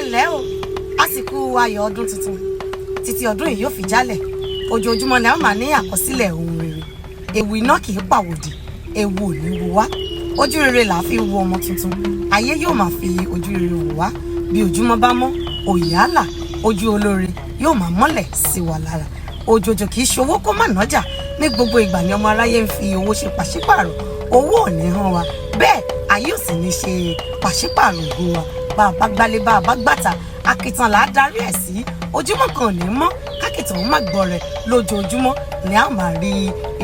ẹ̀lẹ́ o àsìkò ayọ̀ ọdún tuntun títí ọdún yìí yóò fi jálẹ̀ ojoojúmọ́ ni a máa ní àkọsílẹ̀ ohun rere ewu iná kì í pàwòdì ewu ò ní wo wá ojú rere là á fi wo ọmọ tuntun ayé yóò máa fi ojú rere wò wá bí ojúmọ́ bá mọ́ òye àlà ojú olóore yóò máa mọ́lẹ̀ sí wa lára òjòjò kì í ṣowó kó má nájà ní gbogbo ìgbà ni ọmọ aráyé ń fi owó ṣe pàṣípààrọ̀ owó ò ní hàn wa bẹ́ẹ̀ ayé ò sì ní ṣe pàṣípààrọ̀ ògo wa bá a bá gbálé bá a bá gbàtà àkìtàn là á darí ẹ̀ sí ojúmọ́ kan ò ní mọ́ kákìtàn ó má gbọ́ rẹ̀ lójoojúmọ́ ni a máa rí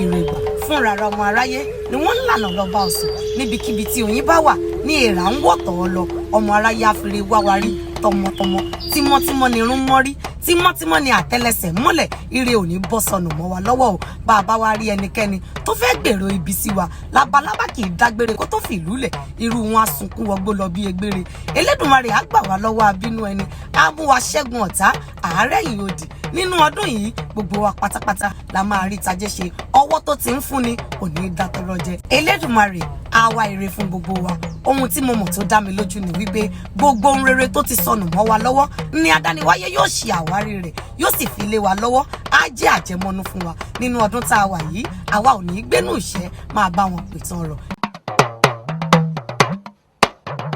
ire gbà fúnra ara ọmọ aráyé ni wọ́n ń lànà lọ́ba ọ̀sùn níbikíbi tí oyin bá wà ní èèrà ń wọ̀tọ̀ ọ lọ ọmọ aráyé àfẹ́rẹ́ wá wa rí tọmọtọmọ tímọ́tímọ́ ni irun mọ́ rí tímọ́tímọ́ ni àtẹ́lẹsẹ̀ mọ́lẹ̀ ire ò ní bọ́ sọnù mọ́ wa lọ́wọ́ o bá a bá wá rí ẹnikẹ́ni tó fẹ́ gbèrò ibi sí wa labalábá kì í dágbére kó tó fi ìlú lẹ̀ irú wọn á sunkún wọgbó lọ bí egbére Elédùmarè á gbà wá lọ́wọ́ abínú ẹni á mú wa ṣẹ́gun ọ̀tá àárẹ̀ yìí òdì nínú ọdún yìí gbogbo wa pátápátá la máa rí tajé ṣe ọwọ́ tó ti ń fúnni kò ní í dátọ́rọ́ jẹ Elédùmarè á wá ire fún gbogbo wa ohun tí mo mọ̀ tó dá mi lójú ni wípé gbogbo ohun rere tó ti sọnù mọ́ wa lọ́wọ́ ni adániwáyé yóò ṣe àwárí rẹ̀ yóò sì fi lé wa lọ́wọ́ á jẹ́ àjẹmọ́nú fún wa nínú ọdún tá a wà yìí àwa ò ní í gbénú ìṣẹ́ máa bá wọn pìtàn ọ̀rọ̀